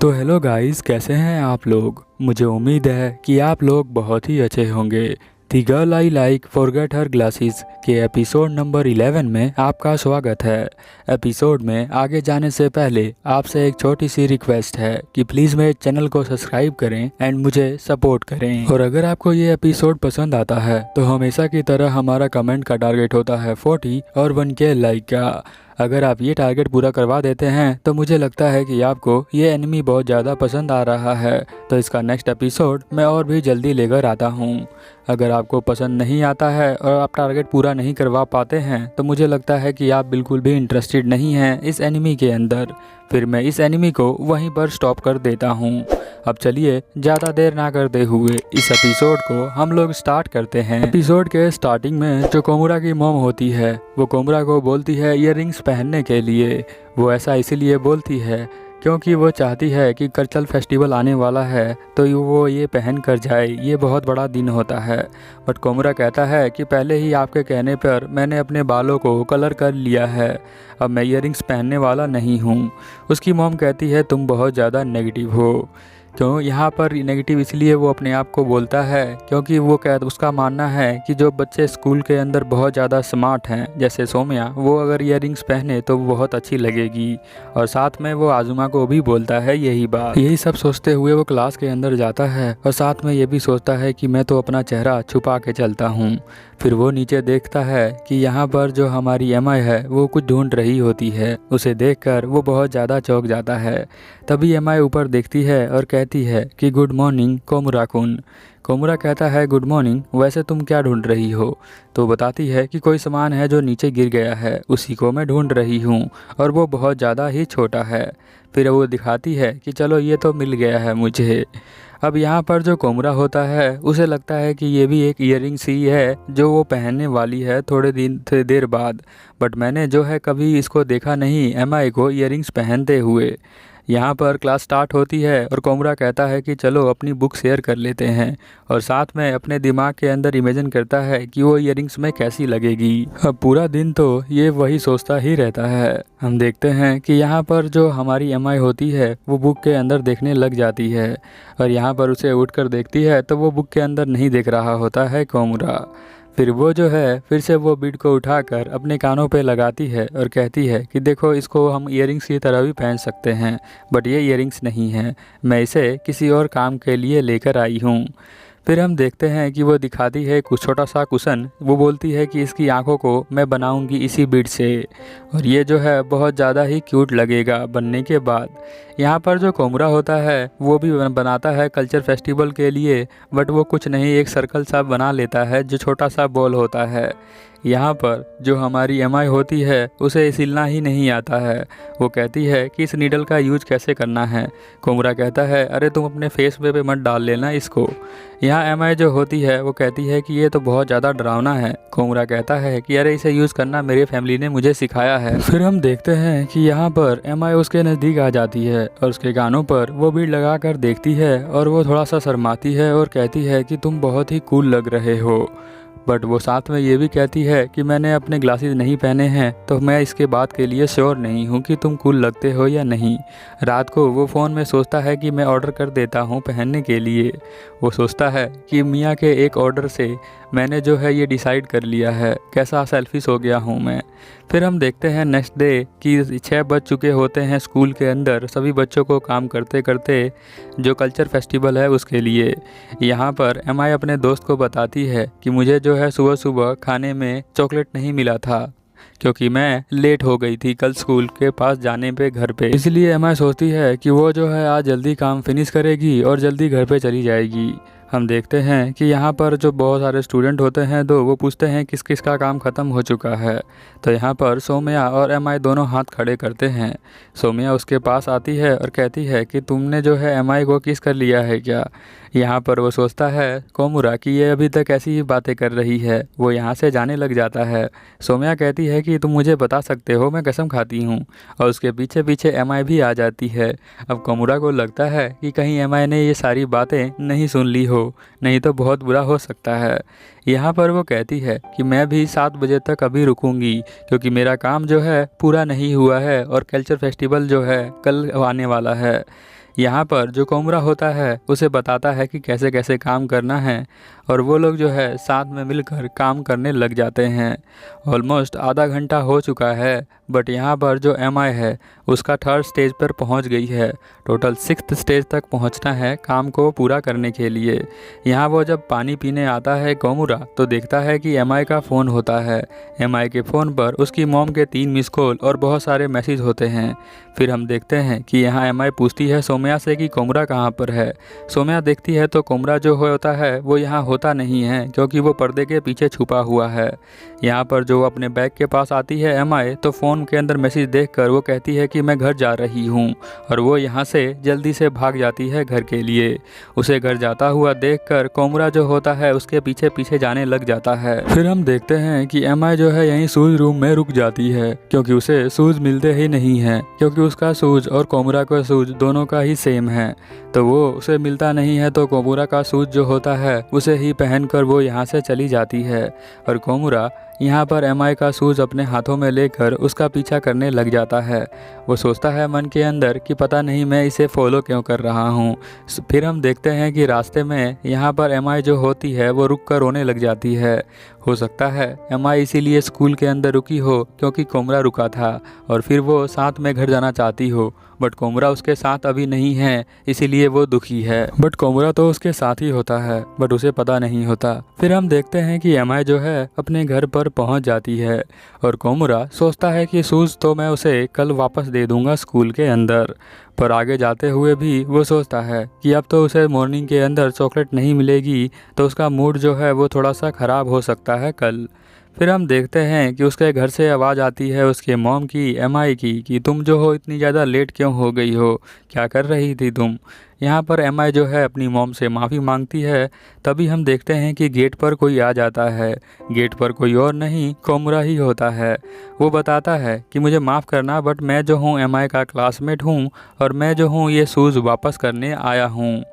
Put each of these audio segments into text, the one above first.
तो hello guys, कैसे हैं आप लोग। मुझे उम्मीद है कि आप लोग बहुत ही अच्छे होंगे। दी girl I like forget her glasses के एपिसोड नंबर 11 में आपका स्वागत है। एपिसोड में आगे जाने से पहले आपसे एक छोटी सी रिक्वेस्ट है कि प्लीज़ मेरे चैनल को सब्सक्राइब करें एंड मुझे सपोर्ट करें। और अगर आपको ये एपिसोड पसंद आता है तो हमेशा की तरह हमारा कमेंट का टारगेट होता है 40 और 1K लाइक का। अगर आप ये टारगेट पूरा करवा देते हैं तो मुझे लगता है कि आपको ये एनिमी बहुत ज़्यादा पसंद आ रहा है, तो इसका नेक्स्ट एपिसोड मैं और भी जल्दी लेकर आता हूँ। अगर आपको पसंद नहीं आता है और आप टारगेट पूरा नहीं करवा पाते हैं तो मुझे लगता है कि आप बिल्कुल भी इंटरेस्टेड नहीं हैं इस एनिमी के अंदर। फिर मैं इस एनिमी को वहीं पर स्टॉप कर देता हूँ। अब चलिए ज़्यादा देर ना करते हुए इस एपिसोड को हम लोग स्टार्ट करते हैं। एपिसोड के स्टार्टिंग में जो कोमुरा की मॉम होती है वो कोमुरा को बोलती है इयररिंग्स पहनने के लिए। वो ऐसा इसीलिए बोलती है क्योंकि वो चाहती है कि कल्चरल फेस्टिवल आने वाला है तो वो ये पहन कर जाए, ये बहुत बड़ा दिन होता है। बट कोमुरा कहता है कि पहले ही आपके कहने पर मैंने अपने बालों को कलर कर लिया है, अब मैं इयररिंग्स पहनने वाला नहीं हूँ। उसकी मॉम कहती है तुम बहुत ज़्यादा नेगेटिव हो। क्यों यहाँ पर नेगेटिव इसलिए वो अपने आप को बोलता है क्योंकि वो उसका मानना है कि जो बच्चे स्कूल के अंदर बहुत ज़्यादा स्मार्ट हैं जैसे सोम्या, वो अगर इयररिंग्स पहने तो वो बहुत अच्छी लगेगी। और साथ में वो आजुमा को भी बोलता है यही बात। यही सब सोचते हुए वो क्लास के अंदर जाता है और साथ में ये भी सोचता है कि मैं तो अपना चेहरा छुपा के चलता हूँ। फिर वो नीचे देखता है कि यहाँ पर जो हमारी एमआई है वो कुछ ढूंढ रही होती है। उसे देखकर वो बहुत ज़्यादा चौंक जाता है। तभी एमआई ऊपर देखती है और कहती है कि गुड मॉर्निंग कोमुरा-कुन। कोमुरा कहता है गुड मॉर्निंग, वैसे तुम क्या ढूंढ रही हो। तो बताती है कि कोई सामान है जो नीचे गिर गया है, उसी को मैं ढूंढ रही हूँ और वो बहुत ज़्यादा ही छोटा है। फिर वो दिखाती है कि चलो ये तो मिल गया है मुझे। अब यहाँ पर जो कोमुरा होता है उसे लगता है कि ये भी एक इयररिंग्स ही है जो वो पहनने वाली है थोड़े देर बाद। बट मैंने जो है कभी इसको देखा नहीं एमआई को इयररिंग्स पहनते हुए। यहाँ पर क्लास स्टार्ट होती है और कोमुरा कहता है कि चलो अपनी बुक शेयर कर लेते हैं, और साथ में अपने दिमाग के अंदर इमेजिन करता है कि वो इयररिंग्स में कैसी लगेगी। अब पूरा दिन तो ये वही सोचता ही रहता है। हम देखते हैं कि यहाँ पर जो हमारी एमआई होती है वो बुक के अंदर देखने लग जाती है, और यहाँ पर उसे उठकर देखती है तो वो बुक के अंदर नहीं देख रहा होता है कोमुरा। फिर वो जो है फिर से वो बीड को उठाकर अपने कानों पे लगाती है और कहती है कि देखो इसको हम इयररिंग्स की तरह भी पहन सकते हैं, बट ये इयररिंग्स नहीं है, मैं इसे किसी और काम के लिए लेकर आई हूँ। फिर हम देखते हैं कि वो दिखाती है कुछ छोटा सा कुशन। वो बोलती है कि इसकी आंखों को मैं बनाऊंगी इसी बीड से, और ये जो है बहुत ज़्यादा ही क्यूट लगेगा बनने के बाद। यहाँ पर जो कोमुरा होता है वो भी बनाता है कल्चर फेस्टिवल के लिए, बट वो कुछ नहीं एक सर्कल सा बना लेता है जो छोटा सा बॉल होता है। यहाँ पर जो हमारी एमआई होती है उसे सिलना ही नहीं आता है। वो कहती है कि इस नीडल का यूज कैसे करना है। कोमुरा कहता है अरे तुम अपने फेस पे मत डाल लेना इसको। यहाँ एमआई जो होती है वो कहती है कि ये तो बहुत ज़्यादा डरावना है। कोमुरा कहता है कि अरे इसे यूज़ करना मेरी फैमिली ने मुझे सिखाया है। फिर हम देखते हैं कि यहाँ पर एमआई उसके नज़दीक आ जाती है और उसके कानों पर वो बीड लगा कर देखती है, और वो थोड़ा सा शर्माती है और कहती है कि तुम बहुत ही कूल लग रहे हो। बट वो साथ में ये भी कहती है कि मैंने अपने ग्लासेस नहीं पहने हैं तो मैं इसके बात के लिए श्योर नहीं हूँ कि तुम कूल लगते हो या नहीं। रात को वो फ़ोन में सोचता है कि मैं ऑर्डर कर देता हूँ पहनने के लिए। वो सोचता है कि मियाँ के एक ऑर्डर से मैंने जो है ये डिसाइड कर लिया है, कैसा सेल्फिश हो गया हूँ मैं। फिर हम देखते हैं नेक्स्ट डे कि 6 बज चुके होते हैं स्कूल के अंदर, सभी बच्चों को काम करते करते जो कल्चर फेस्टिवल है उसके लिए। यहाँ पर एमआई अपने दोस्त को बताती है कि मुझे जो है सुबह सुबह खाने में चॉकलेट नहीं मिला था क्योंकि मैं लेट हो गई थी कल स्कूल के पास जाने पे घर पे। इसलिए एमआई सोचती है कि वो जो है आज जल्दी काम फिनिश करेगी और जल्दी घर पे चली जाएगी। हम देखते हैं कि यहाँ पर जो बहुत सारे स्टूडेंट होते हैं तो वो पूछते हैं किस किस का काम ख़त्म हो चुका है। तो यहाँ पर सोम्या और एमआई दोनों हाथ खड़े करते हैं। सोम्या उसके पास आती है और कहती है कि तुमने जो है एमआई को किस कर लिया है क्या। यहाँ पर वो सोचता है कोमुरा कि ये अभी तक ऐसी ही बातें कर रही है। वो यहाँ से जाने लग जाता है। सोम्या कहती है कि तुम मुझे बता सकते हो, मैं कसम खाती हूँ, और उसके पीछे पीछे एमआई भी आ जाती है। अब कोमुरा को लगता है कि कहीं एमआई ने ये सारी बातें नहीं सुन ली हो, नहीं तो बहुत बुरा हो सकता है। यहाँ पर वो कहती है कि मैं भी 7 बजे तक अभी रुकूंगी क्योंकि मेरा काम जो है पूरा नहीं हुआ है और कल्चर फेस्टिवल जो है कल आने वाला है। यहाँ पर जो कोमरा होता है उसे बताता है कि कैसे कैसे काम करना है और वो लोग जो है साथ में मिलकर काम करने लग जाते हैं। ऑलमोस्ट आधा घंटा हो चुका है बट यहाँ पर जो एमआई है उसका थर्ड स्टेज पर पहुँच गई है। टोटल 6th स्टेज तक पहुँचना है काम को पूरा करने के लिए। यहाँ वो जब पानी पीने आता है कोमुरा तो देखता है कि एमआई का फ़ोन होता है। एमआई के फ़ोन पर उसकी मॉम के 3 मिस कॉल और बहुत सारे मैसेज होते हैं। फिर हम देखते हैं कि यहाँ एमआई पूछती है सोम्या से कि कोमरा कहाँ पर है। सोम्या देखती है तो कोमरा जो होता है वो यहाँ होता नहीं है क्योंकि वो पर्दे के पीछे छुपा हुआ है। यहाँ पर जो अपने बैग के पास आती है एमआई तो फ़ोन के अंदर मैसेज देखकर वो कहती है कि मैं घर जा रही हूँ और वो यहाँ से जल्दी से भाग जाती है घर के लिए। उसे घर जाता हुआ देखकर कोमरा जो होता है उसके पीछे पीछे जाने लग जाता है। फिर हम देखते हैं कि एमआई जो है यहीं शूज़ रूम में रुक जाती है क्योंकि उसे शूज़ मिलते ही नहीं हैं, क्योंकि उसका शूज़ और कोमरा का शूज़ दोनों का ही सेम है। तो वो उसे मिलता नहीं है तो कोमरा का शूज़ जो होता है उसे ही पहनकर वो यहाँ से चली जाती है और कोमरा यहाँ पर एमआई का शूज़ अपने हाथों में लेकर उसका पीछा करने लग जाता है। वो सोचता है मन के अंदर कि पता नहीं मैं इसे फॉलो क्यों कर रहा हूँ। फिर हम देखते हैं कि रास्ते में यहाँ पर एमआई जो होती है वो रुक कर रोने लग जाती है। हो सकता है एमआई इसीलिए स्कूल के अंदर रुकी हो क्योंकि कोमरा रुका था और फिर वो साथ में घर जाना चाहती हो, बट कोमरा उसके साथ अभी नहीं है इसीलिए वो दुखी है। बट कोमरा तो उसके साथ ही होता है बट उसे पता नहीं होता। फिर हम देखते हैं कि एमआई जो है अपने घर पर पहुंच जाती है और कोमरा सोचता है कि शूज़ तो मैं उसे कल वापस दे दूंगा स्कूल के अंदर, पर आगे जाते हुए भी वो सोचता है कि अब तो उसे मॉर्निंग के अंदर चॉकलेट नहीं मिलेगी तो उसका मूड जो है वो थोड़ा सा ख़राब हो सकता है कल। फिर हम देखते हैं कि उसके घर से आवाज़ आती है उसके मॉम की, एमआई की, कि तुम जो हो इतनी ज़्यादा लेट क्यों हो गई हो, क्या कर रही थी तुम। यहाँ पर एमआई जो है अपनी मॉम से माफ़ी मांगती है। तभी हम देखते हैं कि गेट पर कोई आ जाता है। गेट पर कोई और नहीं कोमरा ही होता है। वो बताता है कि मुझे माफ़ करना बट मैं जो हूँ एमआई का क्लासमेट हूँ और मैं जो हूँ ये शूज़ वापस करने आया हूँ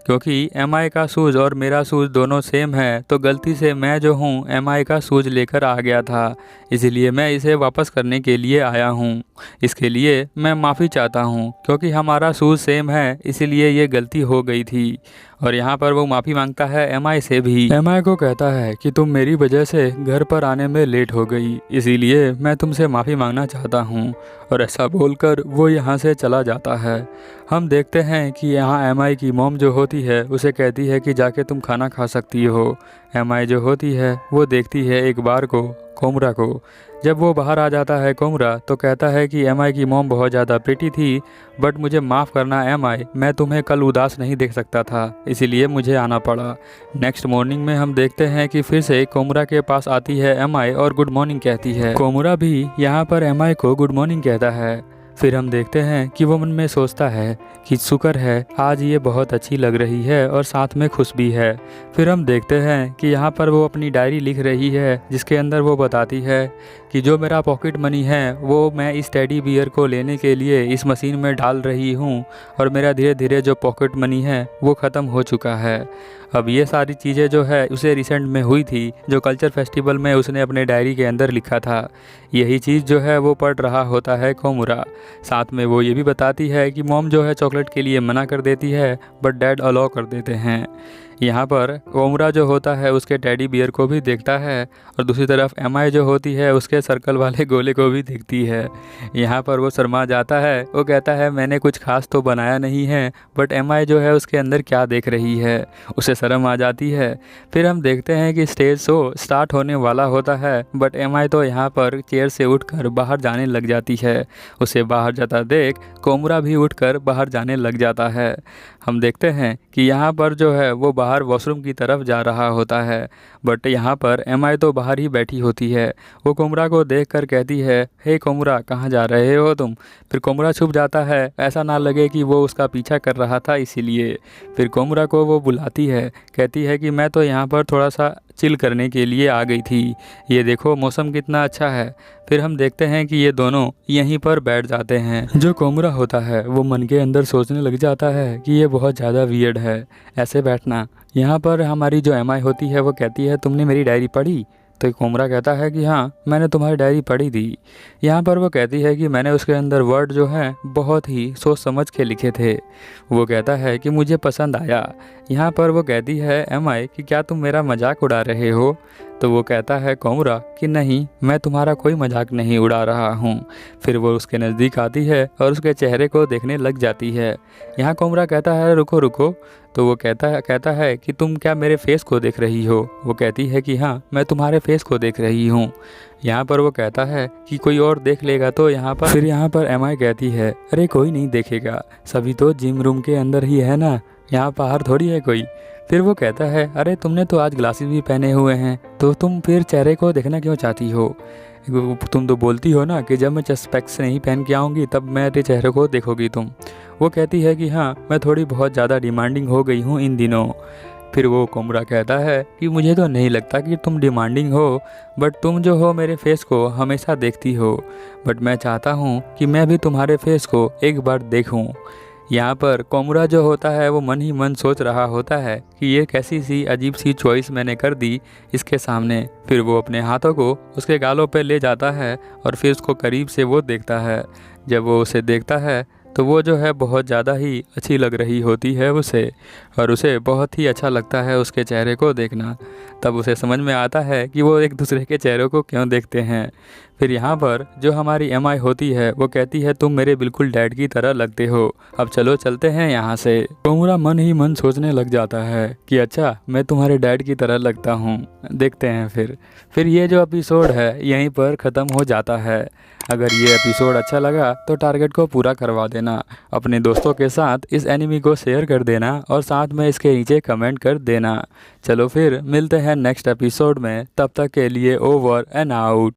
क्योंकि एमआई का शूज़ और मेरा शूज़ दोनों सेम है तो गलती से मैं जो हूँ एमआई का शूज़ लेकर आ गया था, इसलिए मैं इसे वापस करने के लिए आया हूँ। इसके लिए मैं माफ़ी चाहता हूँ क्योंकि हमारा शूज़ सेम है इसीलिए ये गलती हो गई थी। और यहाँ पर वो माफ़ी मांगता है एमआई से भी। एमआई को कहता है कि तुम मेरी वजह से घर पर आने में लेट हो गई इसीलिए मैं तुमसे माफ़ी मांगना चाहता हूँ, और ऐसा बोलकर वो यहाँ से चला जाता है। हम देखते हैं कि यहाँ एमआई की मॉम जो होती है उसे कहती है कि जाके तुम खाना खा सकती हो। एमआई जो होती है वो देखती है एक बार को कोमरा को। जब वो बाहर आ जाता है कोमरा तो कहता है कि एमआई की मॉम बहुत ज़्यादा प्रिटी थी बट मुझे माफ़ करना एमआई, मैं तुम्हें कल उदास नहीं देख सकता था इसीलिए मुझे आना पड़ा। नेक्स्ट मॉर्निंग में हम देखते हैं कि फिर से कोमरा के पास आती है एमआई और गुड मॉर्निंग कहती है। कोमरा भी यहाँ पर एमआई को गुड मॉर्निंग कहता है। फिर हम देखते हैं कि वो मन में सोचता है कि शुक्र है आज ये बहुत अच्छी लग रही है और साथ में खुश भी है। फिर हम देखते हैं कि यहाँ पर वो अपनी डायरी लिख रही है जिसके अंदर वो बताती है कि जो मेरा पॉकेट मनी है वो मैं इस टेडी बियर को लेने के लिए इस मशीन में डाल रही हूँ और मेरा धीरे धीरे जो पॉकेट मनी है वो ख़त्म हो चुका है। अब ये सारी चीज़ें जो है उसे रिसेंट में हुई थी जो कल्चर फेस्टिवल में उसने अपने डायरी के अंदर लिखा था। यही चीज़ जो है वो पढ़ रहा होता है कोमरा। साथ में वो ये भी बताती है कि मॉम जो है चॉकलेट के लिए मना कर देती है बट डैड अलाउ कर देते हैं। यहाँ पर कोमरा जो होता है उसके टेडी बियर को भी देखता है और दूसरी तरफ एमआई जो होती है उसके सर्कल वाले गोले को भी देखती है। यहाँ पर वो शर्मा जाता है। वो कहता है मैंने कुछ खास तो बनाया नहीं है, बट एमआई जो है उसके अंदर क्या देख रही है, उसे शर्म आ जाती है। फिर हम देखते हैं कि स्टेज शो स्टार्ट होने वाला होता है बट एमआई तो यहाँ पर चेयर से उठकर बाहर जाने लग जाती है। उसे बाहर जाता देख कोमरा भी उठकर बाहर जाने लग जाता है। हम देखते हैं कि यहाँ पर जो है वो बाहर वॉशरूम की तरफ जा रहा होता है बट यहाँ पर एमआई तो बाहर ही बैठी होती है। वो कोमरा को देखकर कहती है, हे कोमरा कहाँ जा रहे हो तुम। फिर कोमरा छुप जाता है, ऐसा ना लगे कि वो उसका पीछा कर रहा था इसीलिए। फिर कोमरा को वो बुलाती है, कहती है कि मैं तो यहाँ पर थोड़ा सा चिल करने के लिए आ गई थी, ये देखो मौसम कितना अच्छा है। फिर हम देखते हैं कि ये दोनों यहीं पर बैठ जाते हैं। जो कोमरा होता है वो मन के अंदर सोचने लग जाता है कि ये बहुत ज़्यादा वियर्ड है ऐसे बैठना। यहाँ पर हमारी जो एमआई होती है वो कहती है तुमने मेरी डायरी पढ़ी, तो कोमरा कहता है कि हाँ, मैंने तुम्हारी डायरी पढ़ी थी। यहाँ पर वो कहती है कि मैंने उसके अंदर वर्ड जो हैं बहुत ही सोच समझ के लिखे थे। वो कहता है कि मुझे पसंद आया। यहाँ पर वो कहती है MI कि क्या तुम मेरा मजाक उड़ा रहे हो? तो वो कहता है कोमरा कि नहीं, मैं तुम्हारा कोई मजाक नहीं उड़ा रहा हूँ। फिर वो उसके नज़दीक आती है और उसके चेहरे को देखने लग जाती है। यहाँ कोमरा कहता है रुको रुको। तो वो कहता है कि तुम क्या मेरे फेस को देख रही हो? वो कहती है कि हाँ, मैं तुम्हारे फेस को देख रही हूँ। यहाँ पर वो कहता है कि कोई और देख लेगा तो फिर यहाँ पर MI कहती है अरे कोई नहीं देखेगा, सभी तो जिम रूम के अंदर ही है ना, यहाँ बाहर थोड़ी है कोई। फिर वो कहता है अरे तुमने तो आज ग्लासेस भी पहने हुए हैं, तो तुम फिर चेहरे को देखना क्यों चाहती हो? तुम तो बोलती हो ना कि जब मैं स्पेक्स नहीं पहन के आऊँगी तब मेरे चेहरे को देखोगी तुम। वो कहती है कि हाँ, मैं थोड़ी बहुत ज़्यादा डिमांडिंग हो गई हूँ इन दिनों। फिर वो कोमरा कहता है कि मुझे तो नहीं लगता कि तुम डिमांडिंग हो, बट तुम जो हो मेरे फेस को हमेशा देखती हो, बट मैं चाहता हूँ कि मैं भी तुम्हारे फेस को एक बार देखूँ। यहाँ पर कोमरा जो होता है वो मन ही मन सोच रहा होता है कि ये कैसी सी अजीब सी चॉइस मैंने कर दी इसके सामने। फिर वो अपने हाथों को उसके गालों पे ले जाता है और फिर उसको करीब से वो देखता है। जब वो उसे देखता है तो वो जो है बहुत ज़्यादा ही अच्छी लग रही होती है उसे, और उसे बहुत ही अच्छा लगता है उसके चेहरे को देखना। तब उसे समझ में आता है कि वो एक दूसरे के चेहरों को क्यों देखते हैं। फिर यहाँ पर जो हमारी MI होती है वो कहती है तुम मेरे बिल्कुल डैड की तरह लगते हो, अब चलो चलते हैं यहाँ से। कोमरा मन ही मन सोचने लग जाता है कि अच्छा, मैं तुम्हारे डैड की तरह लगता हूँ, देखते हैं। फिर ये जो एपिसोड है यहीं पर ख़त्म हो जाता है। अगर ये एपिसोड अच्छा लगा तो टारगेट को पूरा करवा देना, अपने दोस्तों के साथ इस एनिमी को शेयर कर देना और साथ में इसके नीचे कमेंट कर देना। चलो फिर मिलते हैं नेक्स्ट एपिसोड में, तब तक के लिए ओवर एंड आउट।